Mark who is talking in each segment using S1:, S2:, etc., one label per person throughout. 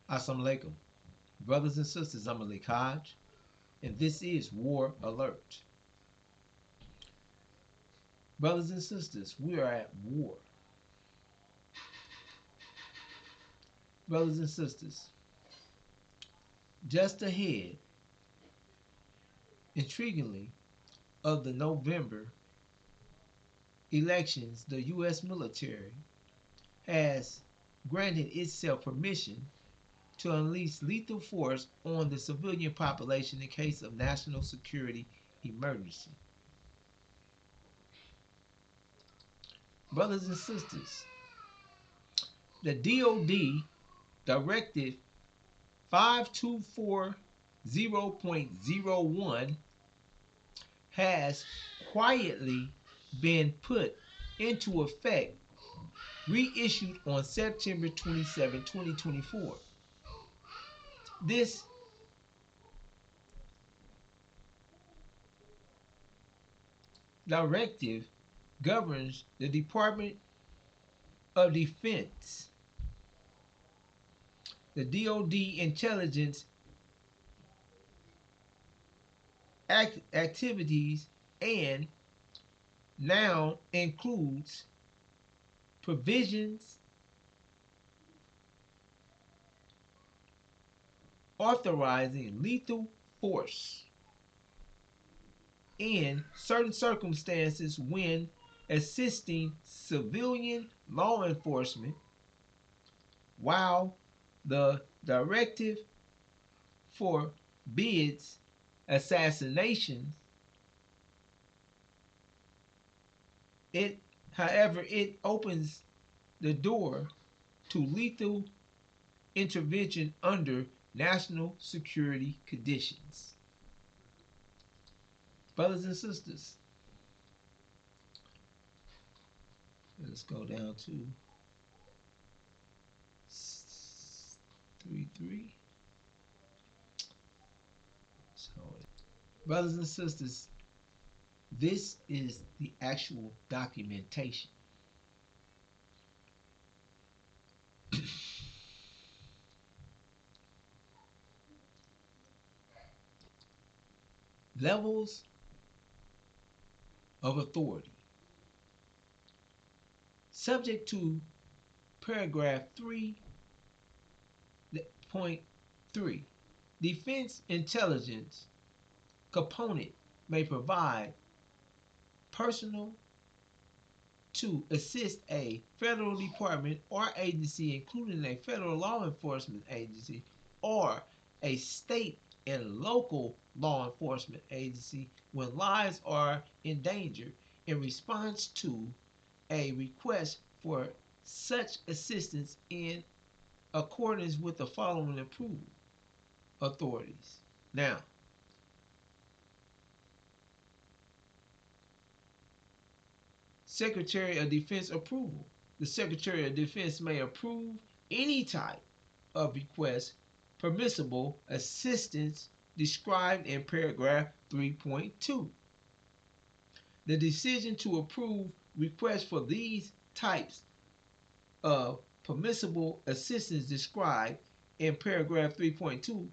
S1: Assalamu alaikum. Brothers and sisters, I'm Malik Hodge, and this is War Alert. Brothers and sisters, we are at war. Brothers and sisters, just ahead, intriguingly, of the November elections, the U.S. military has granted itself permission to unleash lethal force on the civilian population in case of national security emergency. Brothers and sisters, the DOD Directive 5240.01 has quietly been put into effect, reissued on September 27, 2024. This directive governs the Department of Defense, the DoD intelligence activities, and now includes provisions authorizing lethal force in certain circumstances when assisting civilian law enforcement, while the directive forbids assassinations. It opens the door to lethal intervention under national security conditions. Brothers and sisters, let's go down to 3.3. So, brothers and sisters, this is the actual documentation. Levels of authority. Subject to paragraph 3.3, defense intelligence component may provide personnel to assist a federal department or agency, including a federal law enforcement agency or a state and local law enforcement agency when lives are in danger in response to a request for such assistance in accordance with the following approved authorities. Now, Secretary of Defense approval. The Secretary of Defense may approve any type of request permissible assistance described in paragraph 3.2. The decision to approve requests for these types of permissible assistance described in paragraph 3.2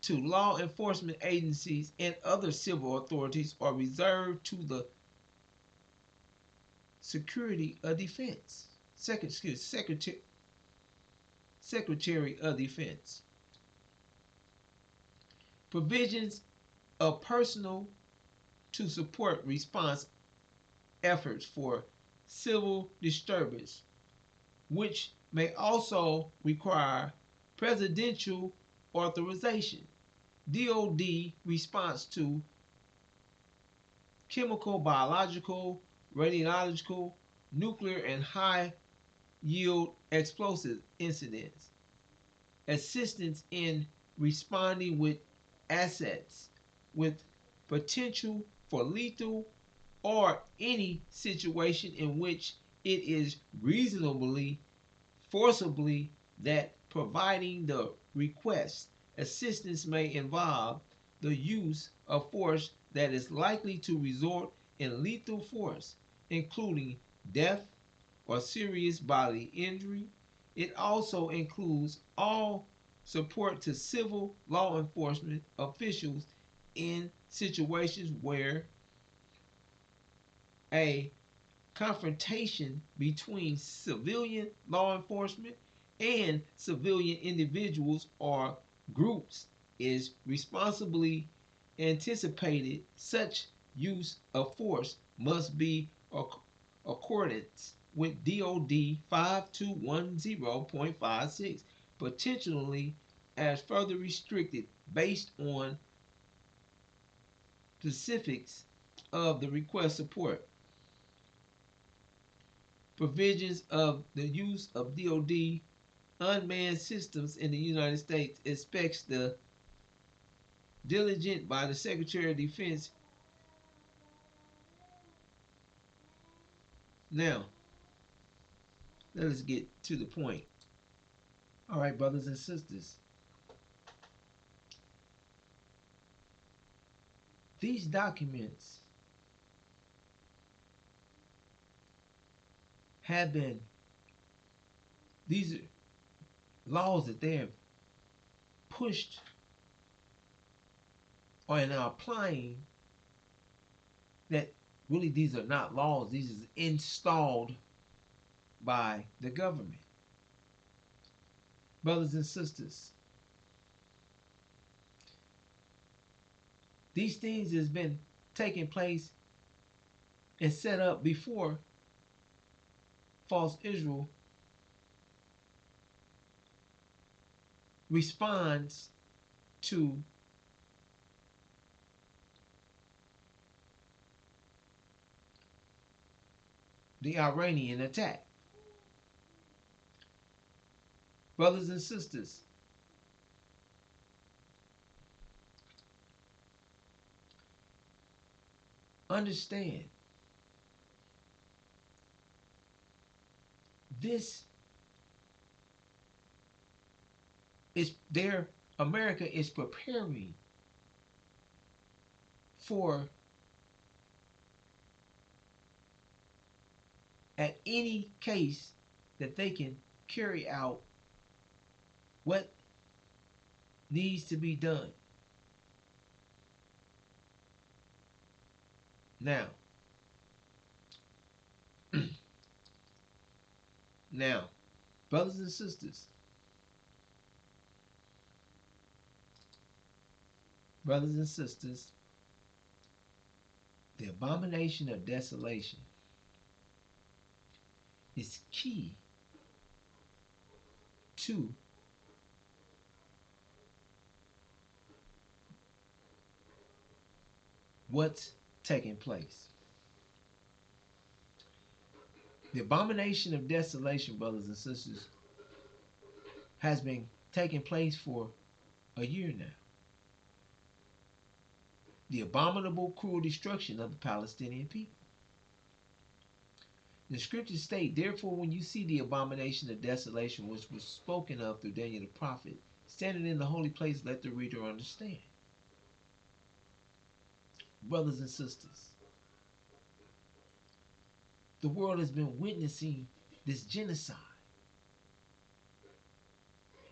S1: to law enforcement agencies and other civil authorities are reserved to the Secretary of Defense. Secretary of Defense. Provisions of personnel to support response efforts for civil disturbance, which may also require presidential authorization. DoD response to chemical, biological, radiological, nuclear, and high yield explosive incidents. Assistance in responding with assets with potential for lethal or any situation in which it is reasonably forcibly that providing the request assistance may involve the use of force that is likely to result in lethal force, including death or serious bodily injury, It also includes all support to civil law enforcement officials in situations where a confrontation between civilian law enforcement and civilian individuals or groups is responsibly anticipated. Such use of force must be accordance with DOD 5210.56, potentially as further restricted based on specifics of the request support. Provisions of the use of DoD unmanned systems in the United States expects the diligent by the Secretary of Defense. Now, let us get to the point. All right, brothers and sisters. These documents have been, these are laws that they have pushed or are now applying, that really these are not laws, these are installed by the government. Brothers and sisters, these things has been taking place and set up before false Israel responds to the Iranian attack. Brothers and sisters, understand this is their America is preparing for at any case that they can carry out what needs to be done. Now, now, brothers and sisters, brothers and sisters, the abomination of desolation is key to what's taking place. The abomination of desolation, brothers and sisters, has been taking place for a year now. The abominable, cruel destruction of the Palestinian people. The scriptures state, therefore, when you see the abomination of desolation, which was spoken of through Daniel the prophet, standing in the holy place, let the reader understand. Brothers and sisters, the world has been witnessing this genocide.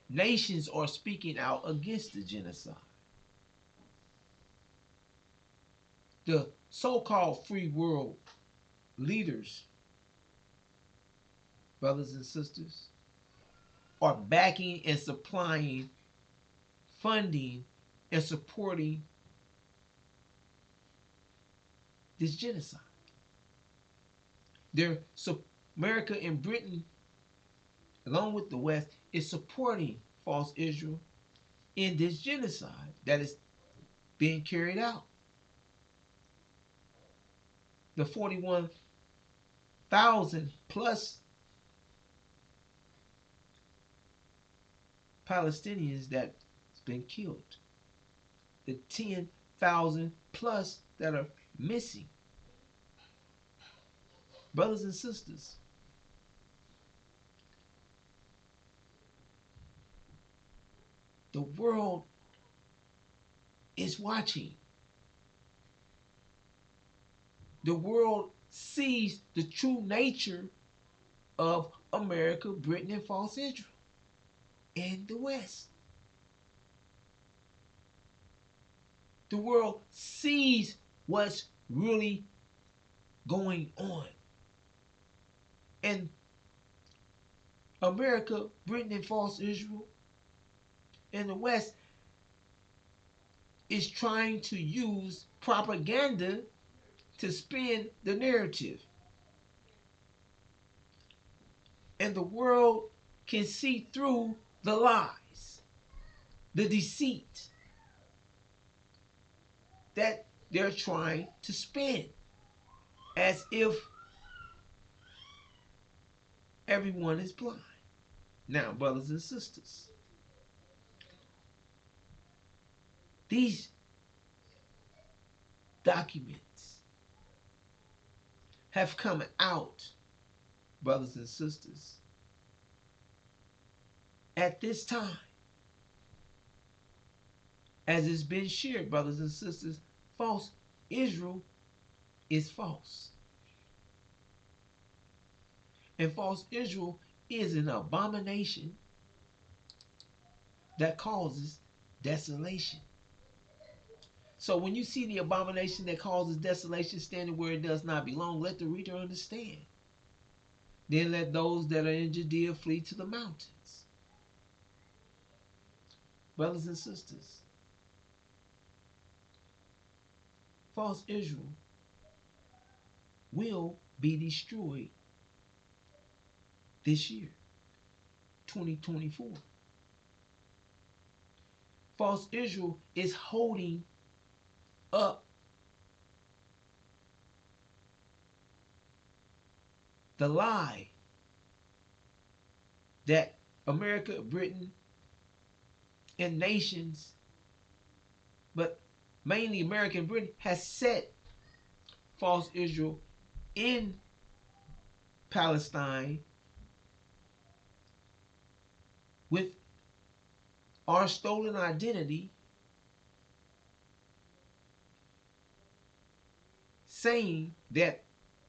S1: Nations are speaking out against the genocide. The so-called free world leaders, brothers and sisters, are backing and supplying, funding, and supporting this genocide. They're, so America and Britain, along with the West, is supporting false Israel in this genocide that is being carried out. The 41,000 plus Palestinians that's been killed. The 10,000 plus that are missing. Brothers and sisters, the world is watching. The world sees the true nature of America, Britain, and false Israel in the West. The world sees what's really going on. And America, Britain, and false Israel in the West is trying to use propaganda to spin the narrative. And the world can see through the lies, the deceit that they're trying to spin as if everyone is blind. Now, brothers and sisters, these documents have come out, brothers and sisters, at this time. As it's been shared, brothers and sisters, false Israel is false. And false Israel is an abomination that causes desolation. So when you see the abomination that causes desolation standing where it does not belong, let the reader understand. Then let those that are in Judea flee to the mountains. Brothers and sisters, false Israel will be destroyed this year, 2024. False Israel is holding up the lie that America, Britain, and nations, but mainly America and Britain, has set false Israel in Palestine with our stolen identity, saying that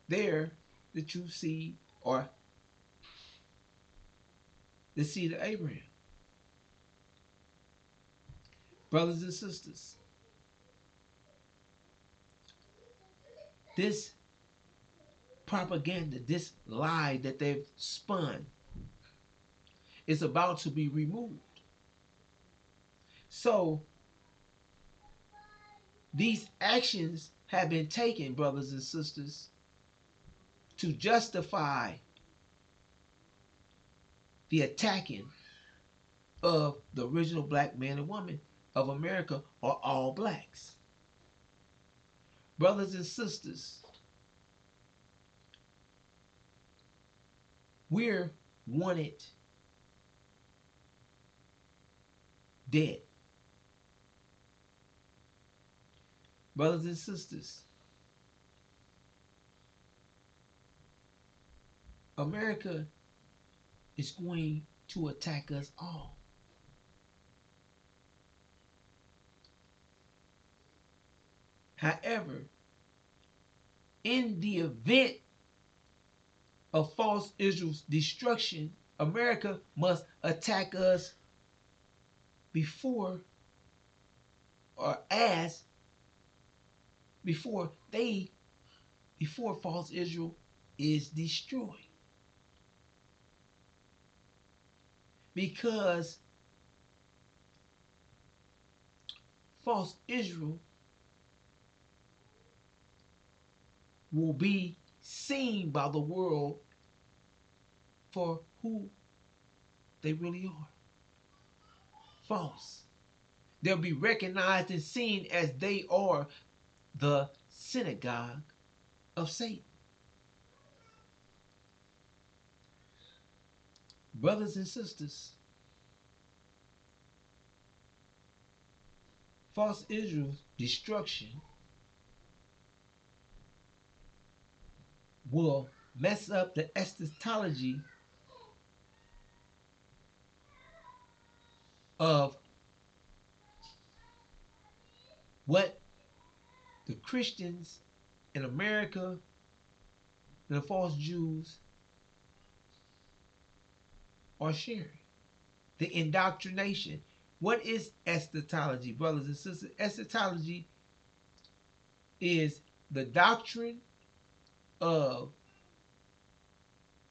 S1: they're the true seed or the seed of Abraham. Brothers and sisters, this propaganda, this lie that they've spun is about to be removed. So these actions have been taken, brothers and sisters, to justify the attacking of the original black man and woman of America, or all blacks. Brothers and sisters, we're wanted dead. Brothers and sisters, America is going to attack us all. However, in the event of false Israel's destruction, America must attack us before or as before false Israel is destroyed. Because false Israel will be seen by the world for who they really are. False. They'll be recognized and seen as they are the synagogue of Satan. Brothers and sisters, false Israel's destruction will mess up the eschatology of what the Christians in America and the false Jews or sharing. The indoctrination. What is eschatology, brothers and sisters? Eschatology is the doctrine of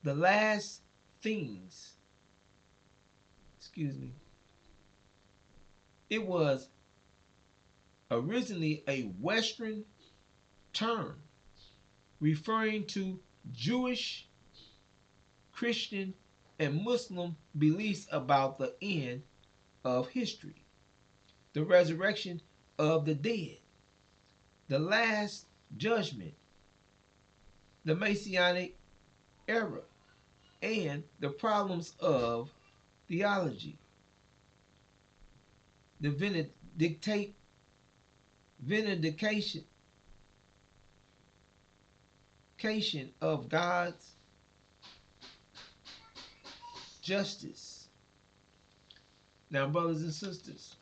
S1: the last things. Excuse me. It was originally a Western term referring to Jewish, Christian, and Muslim beliefs about the end of history, the resurrection of the dead, the last judgment, the Messianic era, and the problems of theology, the vindication of God's justice. Now, brothers and sisters,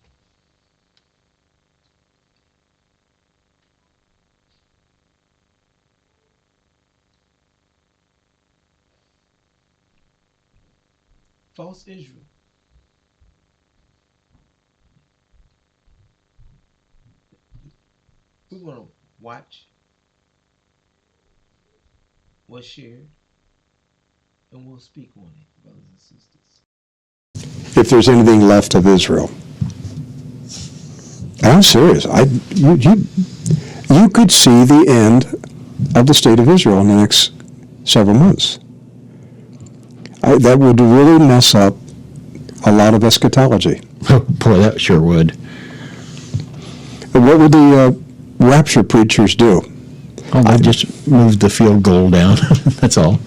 S1: false Israel, we're going to watch what's shared and we'll speak on it, brothers and sisters.
S2: If there's anything left of Israel. I'm serious. You could see the end of the state of Israel in the next several months. That would really mess up a lot of eschatology.
S3: Boy, that sure would.
S2: What would the rapture preachers do?
S3: Oh, I just moved the field goal down. That's all.